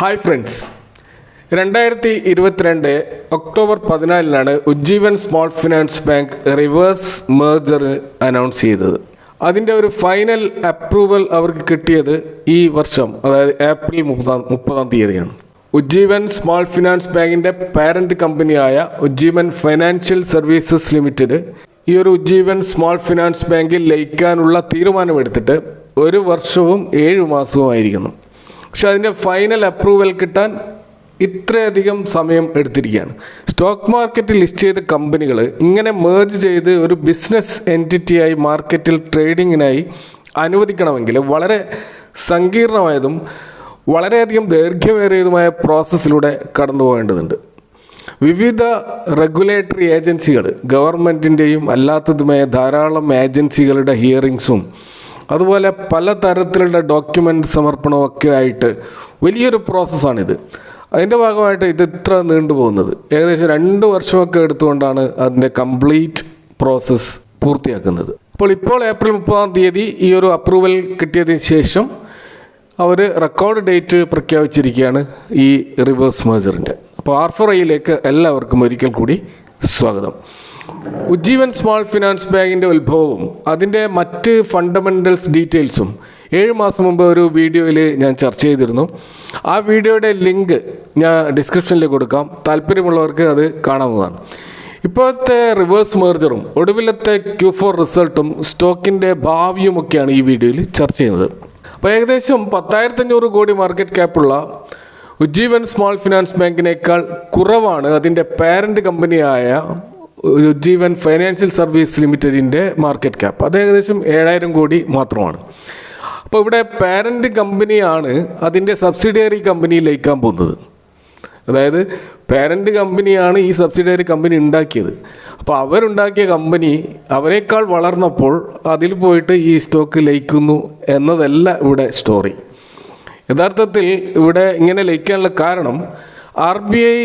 Hi friends, 2022 October 14 Ujjivan small finance bank reverse merger announce ചെയ്തത്. അതിൻ്റെ ഒരു ഫൈനൽ അപ്രൂവൽ അവർക്ക് കിട്ടിയത് ഈ വർഷം, അതായത് ഏപ്രിൽ 30 ഉജ്ജീവൻ സ്മോൾ ഫിനാൻസ് ബാങ്കിൻ്റെ പാരന്റ് കമ്പനിയായ ഉജ്ജീവൻ ഫൈനാൻഷ്യൽ സർവീസസ് ലിമിറ്റഡ് ഈ ഒരു ഉജ്ജീവൻ സ്മോൾ ഫിനാൻസ് ബാങ്കിൽ ലയിക്കാനുള്ള തീരുമാനമെടുത്തിട്ട് 1 വർഷവും 7 മാസവുമായിരിക്കുന്നു. പക്ഷെ അതിൻ്റെ ഫൈനൽ അപ്രൂവൽ കിട്ടാൻ ഇത്രയധികം സമയം എടുത്തിരിക്കുകയാണ്. സ്റ്റോക്ക് മാർക്കറ്റിൽ ലിസ്റ്റ് ചെയ്ത കമ്പനികൾ ഇങ്ങനെ മേർജ് ചെയ്ത് ഒരു ബിസിനസ് എൻറ്റിറ്റിയായി മാർക്കറ്റിൽ ട്രേഡിങ്ങിനായി അനുവദിക്കണമെങ്കിൽ വളരെ സങ്കീർണമായതും വളരെയധികം ദൈർഘ്യമേറിയതുമായ പ്രോസസ്സിലൂടെ കടന്നു പോകേണ്ടതുണ്ട്. വിവിധ റെഗുലേറ്ററി ഏജൻസികൾ, ഗവൺമെൻറ്റിൻ്റെയും അല്ലാത്തതുമായ ധാരാളം ഏജൻസികളുടെ ഹിയറിങ്സും അതുപോലെ പലതരത്തിലുള്ള ഡോക്യുമെൻ്റ് സമർപ്പണവും ഒക്കെ ആയിട്ട് വലിയൊരു പ്രോസസ്സാണിത്. അതിൻ്റെ ഭാഗമായിട്ട് ഇത് ഇത്ര നീണ്ടുപോകുന്നത് ഏകദേശം 2 വർഷമൊക്കെ എടുത്തുകൊണ്ടാണ് അതിൻ്റെ കംപ്ലീറ്റ് പ്രോസസ്സ് പൂർത്തിയാക്കുന്നത്. ഇപ്പോൾ ഏപ്രിൽ 30 ഈ ഒരു അപ്രൂവൽ കിട്ടിയതിന് ശേഷം അവർ റെക്കോർഡ് ഡേറ്റ് പ്രഖ്യാപിച്ചിരിക്കുകയാണ് ഈ റിവേഴ്സ് മേർജറിൻ്റെ. അപ്പോൾ R4Iയിലേക്ക് എല്ലാവർക്കും ഒരിക്കൽ കൂടി സ്വാഗതം. ഉജ്ജീവൻ സ്മോൾ ഫിനാൻസ് ബാങ്കിൻ്റെ ഉത്ഭവവും അതിൻ്റെ മറ്റ് ഫണ്ടമെൻ്റൽസ് ഡീറ്റെയിൽസും 7 മാസം മുമ്പ് ഒരു വീഡിയോയിൽ ഞാൻ ചർച്ച ചെയ്തിരുന്നു. ആ വീഡിയോയുടെ ലിങ്ക് ഞാൻ ഡിസ്ക്രിപ്ഷനിൽ കൊടുക്കാം, താല്പര്യമുള്ളവർക്ക് അത് കാണാവുന്നതാണ്. ഇപ്പോഴത്തെ റിവേഴ്സ് മേർജറും ഒടുവിലത്തെ Q4 റിസൾട്ടും സ്റ്റോക്കിൻ്റെ ഭാവിയുമൊക്കെയാണ് ഈ വീഡിയോയിൽ ചർച്ച ചെയ്യുന്നത്. അപ്പോൾ ഏകദേശം 10,500 കോടി മാർക്കറ്റ് ക്യാപ്പുള്ള ഉജ്ജീവൻ സ്മോൾ ഫിനാൻസ് ബാങ്കിനേക്കാൾ കുറവാണ് അതിൻ്റെ പാരന്റ് കമ്പനിയായ ഉജ്ജീവൻ ഫൈനാൻഷ്യൽ സർവീസ് ലിമിറ്റഡിൻ്റെ മാർക്കറ്റ് ക്യാപ്പ്. അത് ഏകദേശം 7,000 കോടി മാത്രമാണ്. അപ്പോൾ ഇവിടെ പാരന്റ് കമ്പനിയാണ് അതിൻ്റെ സബ്സിഡിയറി കമ്പനിയിൽ ലയിക്കാൻ പോകുന്നത്. അതായത് പാരന്റ് കമ്പനിയാണ് ഈ സബ്സിഡിയറി കമ്പനി ഉണ്ടാക്കിയത്. അപ്പോൾ അവരുണ്ടാക്കിയ കമ്പനി അവരെക്കാൾ വളർന്നപ്പോൾ അതിൽ പോയിട്ട് ഈ സ്റ്റോക്ക് ലയിക്കുന്നു എന്നതല്ല ഇവിടെ സ്റ്റോറി. യഥാർത്ഥത്തിൽ ഇവിടെ ഇങ്ങനെ ലയിക്കാനുള്ള കാരണം RBI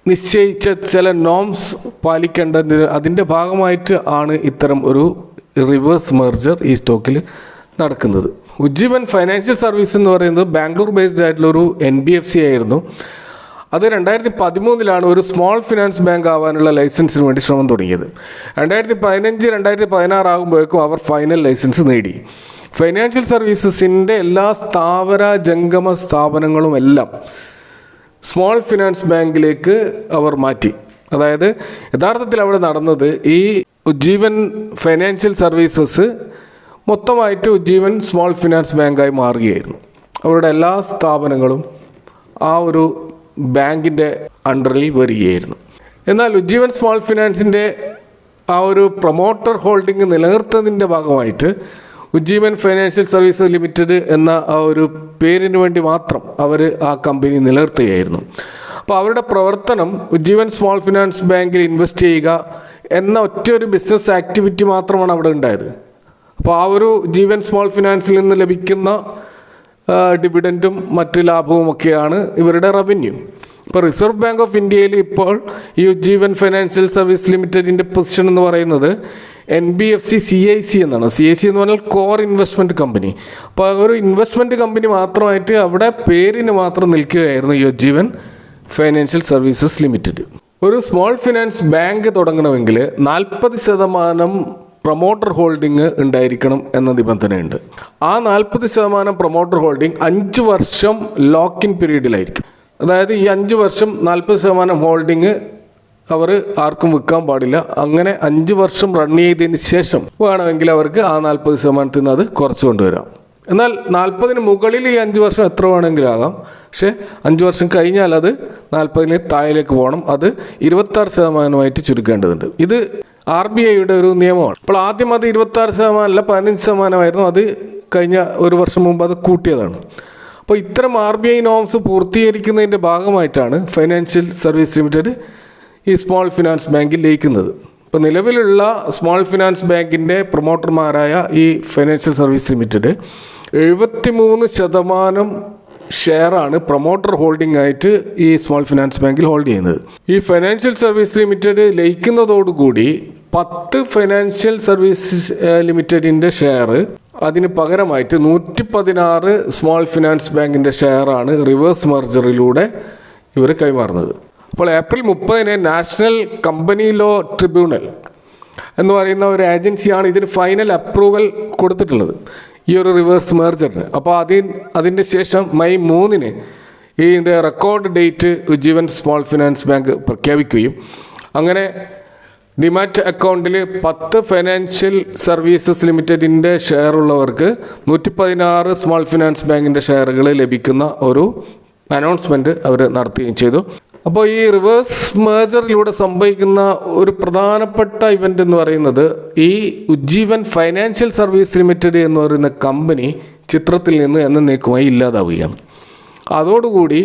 നിശ്ചയിച്ച ചില നോംസ് പാലിക്കേണ്ടതിന് അതിൻ്റെ ഭാഗമായിട്ട് ആണ് ഇത്തരം ഒരു റിവേഴ്സ് മെർജർ ഈ സ്റ്റോക്കിൽ നടക്കുന്നത്. ഉജ്ജീവൻ ഫൈനാൻഷ്യൽ സർവീസ് എന്ന് പറയുന്നത് ബാംഗ്ലൂർ ബേസ്ഡ് ആയിട്ടുള്ളൊരു NBFC ആയിരുന്നു. അത് 2013 ഒരു സ്മോൾ ഫിനാൻസ് ബാങ്ക് ആവാനുള്ള ലൈസൻസിന് വേണ്ടി ശ്രമം തുടങ്ങിയത്. 2015-2016 ആകുമ്പോഴേക്കും അവർ ഫൈനൽ ലൈസൻസ് നേടി. ഫൈനാൻഷ്യൽ സർവീസസിൻ്റെ എല്ലാ സ്ഥാവര ജംഗമ സ്ഥാപനങ്ങളും എല്ലാം സ്മോൾ ഫിനാൻസ് ബാങ്കിലേക്ക് അവർ മാറ്റി. അതായത് യഥാർത്ഥത്തിൽ അവിടെ നടന്നത് ഈ ഉജ്ജീവൻ ഫൈനാൻഷ്യൽ സർവീസസ് മൊത്തമായിട്ട് ഉജ്ജീവൻ സ്മോൾ ഫിനാൻസ് ബാങ്കായി മാറുകയായിരുന്നു. അവരുടെ എല്ലാ സ്ഥാപനങ്ങളും ആ ഒരു ബാങ്കിൻ്റെ അണ്ടറിൽ വരികയായിരുന്നു. എന്നാൽ ഉജ്ജീവൻ സ്മോൾ ഫിനാൻസിൻ്റെ ആ ഒരു പ്രൊമോട്ടർ ഹോൾഡിംഗ് നിലനിർത്തുന്നതിൻ്റെ ഭാഗമായിട്ട് ഉജ്ജീവൻ ഫൈനാൻഷ്യൽ സർവീസസ് ലിമിറ്റഡ് എന്ന ആ ഒരു പേരിന് വേണ്ടി മാത്രം അവർ ആ കമ്പനി നിലനിർത്തുകയായിരുന്നു. അപ്പോൾ അവരുടെ പ്രവർത്തനം ഉജ്ജീവൻ സ്മോൾ ഫിനാൻസ് ബാങ്കിൽ ഇൻവെസ്റ്റ് ചെയ്യുക എന്ന ഒറ്റയൊരു ബിസിനസ് ആക്ടിവിറ്റി മാത്രമാണ് അവിടെ ഉണ്ടായത്. അപ്പോൾ ആ ഒരു ഉജ്ജീവൻ സ്മോൾ ഫിനാൻസിൽ നിന്ന് ലഭിക്കുന്ന ഡിവിഡൻറ്റും മറ്റ് ലാഭവും ഒക്കെയാണ് ഇവരുടെ റവന്യൂ. ഇപ്പോൾ റിസർവ് ബാങ്ക് ഓഫ് ഇന്ത്യയിൽ ഇപ്പോൾ ഈ ഉജ്ജീവൻ ഫൈനാൻഷ്യൽ സർവീസ് ലിമിറ്റഡിൻ്റെ പൊസിഷൻ എന്ന് പറയുന്നത് NBFC CIC എന്നാണ്. CIC എന്ന് പറഞ്ഞാൽ കോർ ഇൻവെസ്റ്റ്മെൻറ്റ് കമ്പനി. അപ്പോൾ ഒരു ഇൻവെസ്റ്റ്മെൻറ്റ് കമ്പനി മാത്രമായിട്ട് അവിടെ പേരിന് മാത്രം നിൽക്കുകയായിരുന്നു ഈ ഉജ്ജീവൻ ഫൈനാൻഷ്യൽ സർവീസസ് ലിമിറ്റഡ്. ഒരു സ്മോൾ ഫിനാൻസ് ബാങ്ക് തുടങ്ങണമെങ്കിൽ 40% പ്രൊമോട്ടർ ഹോൾഡിംഗ് ഉണ്ടായിരിക്കണം എന്ന നിബന്ധനയുണ്ട്. ആ 40% പ്രൊമോട്ടർ ഹോൾഡിംഗ് 5 വർഷം ലോക്ക് ഇൻ പീരീഡിലായിരിക്കും. അതായത് ഈ 5 വർഷം 40% ഹോൾഡിംഗ് അവർ ആർക്കും വിൽക്കാൻ പാടില്ല. അങ്ങനെ 5 വർഷം റൺ ചെയ്തതിന് ശേഷം വേണമെങ്കിൽ അവർക്ക് ആ 40% നിന്ന് അത് കുറച്ച് കൊണ്ടുവരാം. എന്നാൽ 40-ന് മുകളിൽ ഈ 5 വർഷം എത്ര വേണമെങ്കിലും ആകാം. പക്ഷേ 5 വർഷം കഴിഞ്ഞാൽ അത് 40-ന് താഴേക്ക് പോകണം. അത് 26% ചുരുക്കേണ്ടതുണ്ട്. ഇത് RBIയുടെ ഒരു നിയമമാണ്. അപ്പോൾ ആദ്യം അത് 26% അല്ല 15% അത് കഴിഞ്ഞ 1 വർഷം മുമ്പ് അത് കൂട്ടിയതാണ്. അപ്പോൾ ഇത്തരം RBI നോംസ് പൂർത്തീകരിക്കുന്നതിൻ്റെ ഭാഗമായിട്ടാണ് ഫൈനാൻഷ്യൽ സർവീസ് ലിമിറ്റഡ് ഈ സ്മോൾ ഫിനാൻസ് ബാങ്കിൽ ലയിക്കുന്നത്. ഇപ്പോൾ നിലവിലുള്ള സ്മോൾ ഫിനാൻസ് ബാങ്കിൻ്റെ പ്രൊമോട്ടർമാരായ ഈ ഫൈനാൻഷ്യൽ സർവീസ് ലിമിറ്റഡ് 73% ഷെയറാണ് പ്രൊമോട്ടർ ഹോൾഡിംഗ് ആയിട്ട് ഈ സ്മോൾ ഫിനാൻസ് ബാങ്കിൽ ഹോൾഡ് ചെയ്യുന്നത്. ഈ ഫൈനാൻഷ്യൽ സർവീസ് ലിമിറ്റഡ് ലയിക്കുന്നതോടുകൂടി 10 ഫൈനാൻഷ്യൽ സർവീസസ് ലിമിറ്റഡിൻ്റെ ഷെയർ അതിന് പകരമായിട്ട് 116 സ്മോൾ ഫിനാൻസ് ബാങ്കിൻ്റെ ഷെയറാണ് റിവേഴ്സ് മെർജറിലൂടെ ഇവർ കൈമാറുന്നത്. അപ്പോൾ April 30 national company law tribunal എന്ന് പറയുന്ന ഒരു ഏജൻസിയാണ് ഇതിന് ഫൈനൽ അപ്രൂവൽ കൊടുത്തിട്ടുള്ളത്, ഈ ഒരു റിവേഴ്സ് മെർജറിന്. അപ്പോൾ അതിൻ്റെ ശേഷം മെയ് 3 ഇതിൻ്റെ record date Ujjivan small finance bank പ്രഖ്യാപിക്കുകയും അങ്ങനെ ഡിമാറ്റ് അക്കൗണ്ടിൽ 10 ഫൈനാൻഷ്യൽ സർവീസസ് ലിമിറ്റഡിൻ്റെ ഷെയർ ഉള്ളവർക്ക് 116 സ്മോൾ ഫിനാൻസ് ബാങ്കിൻ്റെ ഷെയറുകൾ ലഭിക്കുന്ന ഒരു അനൗൺസ്മെൻറ്റ് അവർ നടത്തുകയും ചെയ്തു. അപ്പോൾ ഈ റിവേഴ്സ് മെർജറിലൂടെ സംഭവിക്കുന്ന ഒരു പ്രധാനപ്പെട്ട ഇവൻ്റ് എന്ന് പറയുന്നത് ഈ ഉജ്ജീവൻ ഫൈനാൻഷ്യൽ സർവീസ് ലിമിറ്റഡ് എന്ന് പറയുന്ന കമ്പനി ചിത്രത്തിൽ നിന്ന് എന്നേക്കുമായി ഇല്ലാതാവുകയാണ്. അതോടുകൂടി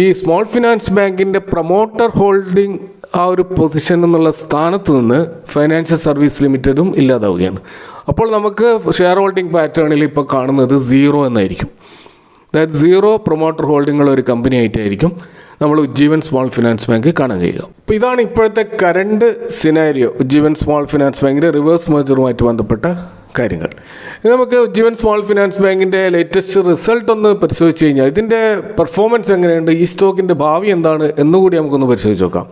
ഈ സ്മോൾ ഫിനാൻസ് ബാങ്കിൻ്റെ പ്രൊമോട്ടർ ഹോൾഡിംഗ് ആ ഒരു പൊസിഷൻ എന്നുള്ള സ്ഥാനത്ത് നിന്ന് ഫൈനാൻഷ്യൽ സർവീസ് ലിമിറ്റഡും ഇല്ലാതാവുകയാണ്. അപ്പോൾ നമുക്ക് ഷെയർ ഹോൾഡിംഗ് പാറ്റേണിൽ ഇപ്പോൾ കാണുന്നത് 0 എന്നായിരിക്കും. അതായത് 0 പ്രൊമോട്ടർ ഹോൾഡിംഗുള്ള ഒരു കമ്പനി ആയിട്ടായിരിക്കും നമ്മൾ ഉജ്ജീവൻ സ്മോൾ ഫിനാൻസ് ബാങ്ക് കാണാൻ കഴിയുക. അപ്പോൾ ഇതാണ് ഇപ്പോഴത്തെ current scenario Ujjivan small finance ബാങ്കിൻ്റെ റിവേഴ്സ് മെർജറുമായിട്ട് ബന്ധപ്പെട്ട കാര്യങ്ങൾ. ഇനി നമുക്ക് ഉജ്ജീവൻ സ്മോൾ ഫിനാൻസ് ബാങ്കിൻ്റെ ലേറ്റസ്റ്റ് റിസൾട്ട് ഒന്ന് പരിശോധിച്ച് കഴിഞ്ഞാൽ ഇതിൻ്റെ പെർഫോമൻസ് എങ്ങനെയുണ്ട്, ഈ സ്റ്റോക്കിൻ്റെ ഭാവി എന്താണ് എന്നുകൂടി നമുക്കൊന്ന് പരിശോധിച്ച് നോക്കാം.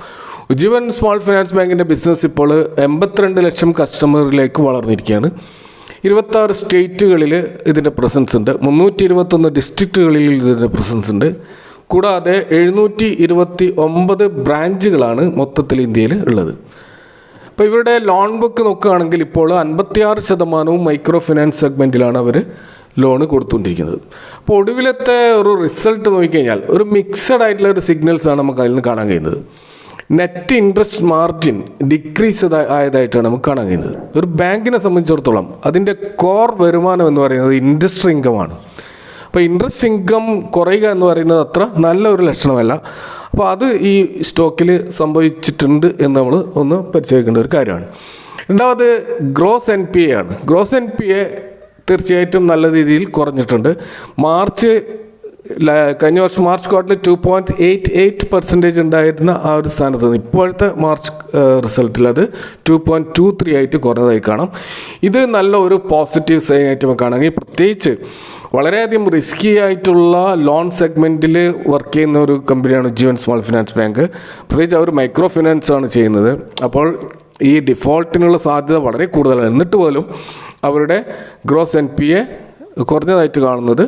ഉജ്ജീവൻ സ്മോൾ ഫിനാൻസ് ബാങ്കിൻ്റെ ബിസിനസ് ഇപ്പോൾ 82 ലക്ഷം കസ്റ്റമറിലേക്ക് വളർന്നിരിക്കുകയാണ്. 26 സ്റ്റേറ്റുകളിൽ ഇതിൻ്റെ പ്രസൻസ് ഉണ്ട്, 321 ഡിസ്ട്രിക്റ്റുകളിൽ ഇതിൻ്റെ പ്രസൻസ് ഉണ്ട്. കൂടാതെ 729 ബ്രാഞ്ചുകളാണ് മൊത്തത്തിൽ ഇന്ത്യയിൽ ഉള്ളത്. അപ്പോൾ ഇവരുടെ ലോൺ ബുക്ക് നോക്കുകയാണെങ്കിൽ ഇപ്പോൾ 56% മൈക്രോ ഫിനാൻസ് സെഗ്മെൻറ്റിലാണ് അവർ ലോണ് കൊടുത്തുകൊണ്ടിരിക്കുന്നത്. അപ്പോൾ ഒടുവിലത്തെ ഒരു റിസൾട്ട് നോക്കിക്കഴിഞ്ഞാൽ ഒരു മിക്സഡ് ആയിട്ടുള്ള ഒരു സിഗ്നൽസാണ് നമുക്ക് അതിൽ നിന്ന് കാണാൻ കഴിയുന്നത്. നെറ്റ് ഇൻട്രസ്റ്റ് മാർജിൻ ഡിക്രീസ് ആയതായിട്ടാണ് നമുക്ക് കാണാൻ കഴിയുന്നത്. ഒരു ബാങ്കിനെ സംബന്ധിച്ചിടത്തോളം അതിൻ്റെ കോർ വരുമാനം എന്ന് പറയുന്നത് ഇൻട്രസ്റ്റ് ഇൻകമാണ്. അപ്പോൾ ഇൻട്രസ്റ്റ് ഇൻകം കുറയുക എന്ന് പറയുന്നത് അത്ര നല്ലൊരു ലക്ഷണമല്ല. അപ്പോൾ അത് ഈ സ്റ്റോക്കിൽ സംഭവിച്ചിട്ടുണ്ട് എന്ന് നമ്മൾ ഒന്ന് പരിശോധിക്കേണ്ട ഒരു കാര്യമാണ്. രണ്ടാമത് ഗ്രോസ് NPA ആണ്. ഗ്രോസ് NPA തീർച്ചയായിട്ടും നല്ല രീതിയിൽ കുറഞ്ഞിട്ടുണ്ട്. കഴിഞ്ഞ വർഷം മാർച്ച് ക്വാർട്ടറിൽ 2.88% ഉണ്ടായിരുന്ന ആ ഒരു സ്ഥാനത്ത് നിന്ന് ഇപ്പോഴത്തെ മാർച്ച് റിസൾട്ടിൽ അത് 2.23 ആയിട്ട് കുറഞ്ഞതായി കാണാം. ഇത് നല്ല ഒരു പോസിറ്റീവ് സൈൻ ആയിട്ട് നമുക്ക് കാണാമെങ്കിൽ, പ്രത്യേകിച്ച് വളരെയധികം റിസ്കി ആയിട്ടുള്ള ലോൺ സെഗ്മെൻറ്റിൽ വർക്ക് ചെയ്യുന്ന ഒരു കമ്പനിയാണ് ഉജ്ജീവൻ സ്മോൾ ഫിനാൻസ് ബാങ്ക്. പ്രത്യേകിച്ച് അവർ മൈക്രോ ഫിനാൻസ് ആണ് ചെയ്യുന്നത്. അപ്പോൾ ഈ ഡിഫോൾട്ടിനുള്ള സാധ്യത വളരെ കൂടുതലാണ്. എന്നിട്ട് പോലും അവരുടെ ഗ്രോസ് NPA കുറഞ്ഞതായിട്ട് കാണുന്നത്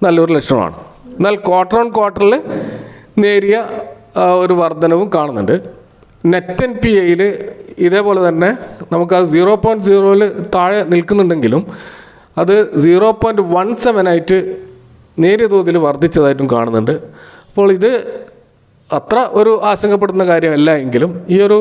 നല്ലൊരു ലക്ഷണമാണ്. എന്നാൽ ക്വാർട്ടർ ഓൺ ക്വാർട്ടറിൽ നേരിയ ഒരു വർധനവും കാണുന്നുണ്ട്. നെറ്റ് NPAയിൽ ഇതേപോലെ തന്നെ നമുക്കത് 0.0 താഴെ നിൽക്കുന്നുണ്ടെങ്കിലും അത് 0.17 ആയിട്ട് നേരിയ തോതിൽ വർദ്ധിച്ചതായിട്ടും കാണുന്നുണ്ട്. അപ്പോൾ ഇത് അത്ര ഒരു ആശങ്കപ്പെടുന്ന കാര്യമല്ല എങ്കിലും ഈ ഒരു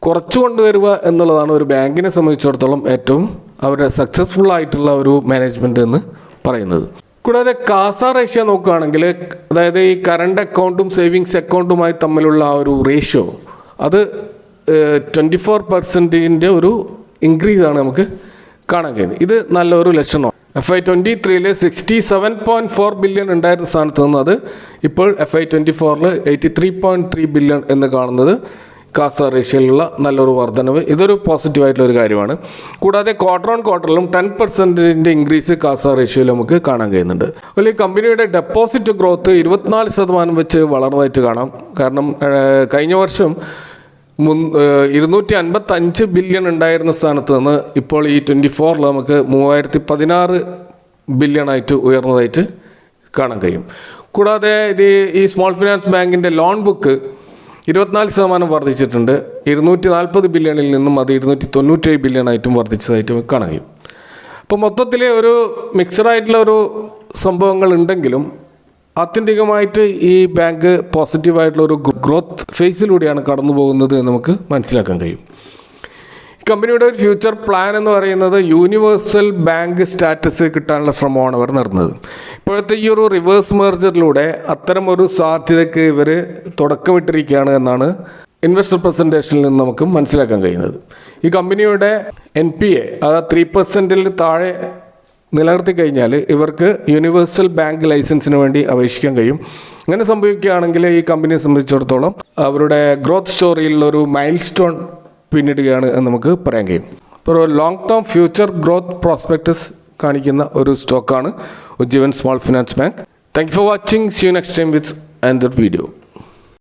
കുറച്ചു കൊണ്ടുവരിക എന്നുള്ളതാണ് ഒരു ബാങ്കിനെ സംബന്ധിച്ചിടത്തോളം ഏറ്റവും അവരുടെ സക്സസ്ഫുൾ ആയിട്ടുള്ള ഒരു മാനേജ്മെൻറ്റ് എന്ന് പറയുന്നത്. കൂടാതെ കാസ റേഷ്യോ നോക്കുകയാണെങ്കിൽ, അതായത് ഈ കറണ്ട് അക്കൗണ്ടും സേവിങ്സ് അക്കൗണ്ടുമായി തമ്മിലുള്ള ആ ഒരു റേഷ്യോ അത് 24% ഒരു ഇൻക്രീസാണ് നമുക്ക് കാണാൻ കഴിയുന്നത്. ഇത് നല്ലൊരു ലക്ഷണമാണ്. FY23 67.4 ബില്യൺ ഉണ്ടായിരുന്ന സ്ഥാനത്ത് നിന്ന് അത് ഇപ്പോൾ FY24 83.3 ബില്യൺ എന്ന് കാണുന്നത് കാസ റേഷ്യോയിലുള്ള നല്ലൊരു വർധനവ്. ഇതൊരു പോസിറ്റീവായിട്ടുള്ള ഒരു കാര്യമാണ്. കൂടാതെ ക്വാർട്ടർ ഓൺ ക്വാർട്ടറിലും 10% ഇൻക്രീസ് കാസ റേഷ്യോയിൽ നമുക്ക് കാണാൻ കഴിയുന്നുണ്ട്. അതുപോലെ ഈ കമ്പനിയുടെ ഡെപ്പോസിറ്റ് ഗ്രോത്ത് 24% വെച്ച് വളർന്നതായിട്ട് കാണാം. കാരണം കഴിഞ്ഞ വർഷം 255 ബില്യൺ ഉണ്ടായിരുന്ന സ്ഥാനത്ത് നിന്ന് ഇപ്പോൾ ഈ 24 നമുക്ക് 3016 ബില്യണായിട്ട് ഉയർന്നതായിട്ട് കാണാൻ കഴിയും. കൂടാതെ ഈ സ്മോൾ ഫിനാൻസ് ബാങ്കിൻ്റെ ലോൺ ബുക്ക് 24% വർദ്ധിച്ചിട്ടുണ്ട്. 240 ബില്യണിൽ നിന്നും അത് 297 ബില്യണായിട്ടും വർദ്ധിച്ചതായിട്ട് കാണാൻ കഴിയും. അപ്പോൾ മൊത്തത്തിൽ ഒരു മിക്സഡായിട്ടുള്ള ഒരു സംഭവങ്ങൾ ഉണ്ടെങ്കിലും ആത്യന്തികമായിട്ട് ഈ ബാങ്ക് പോസിറ്റീവായിട്ടുള്ള ഒരു ഗ്രോത്ത് ഫേസിലൂടെയാണ് കടന്നു പോകുന്നത് എന്ന് നമുക്ക് മനസ്സിലാക്കാൻ കഴിയും. ഈ കമ്പനിയുടെ ഒരു ഫ്യൂച്ചർ പ്ലാൻ എന്ന് പറയുന്നത് യൂണിവേഴ്സൽ ബാങ്ക് സ്റ്റാറ്റസ് കിട്ടാനുള്ള ശ്രമമാണ് അവർ നടത്തുന്നത്. ഇപ്പോഴത്തെ ഈ ഒരു റിവേഴ്സ് മെർജറിലൂടെ അത്തരം ഒരു സാധ്യതയ്ക്ക് ഇവർ തുടക്കമിട്ടിരിക്കുകയാണ് എന്നാണ് ഇൻവെസ്റ്റർ പ്രസൻറ്റേഷനിൽ നിന്ന് നമുക്ക് മനസ്സിലാക്കാൻ കഴിയുന്നത്. ഈ കമ്പനിയുടെ NPA അത് 3% താഴെ നിലനിർത്തി കഴിഞ്ഞാൽ ഇവർക്ക് യൂണിവേഴ്സൽ ബാങ്ക് ലൈസൻസിന് വേണ്ടി അപേക്ഷിക്കാൻ കഴിയും. അങ്ങനെ സംഭവിക്കുകയാണെങ്കിൽ ഈ കമ്പനിയെ സംബന്ധിച്ചിടത്തോളം അവരുടെ ഗ്രോത്ത് സ്റ്റോറിയിലുള്ള ഒരു മൈൽ സ്റ്റോൺ പിന്നിടുകയാണ് എന്ന് നമുക്ക് പറയാൻ കഴിയും. ഇപ്പോൾ ഒരു long term future growth prospectus കാണിക്കുന്ന ഒരു സ്റ്റോക്കാണ് Ujjivan small finance bank. Thank you for watching. See you next time with another video.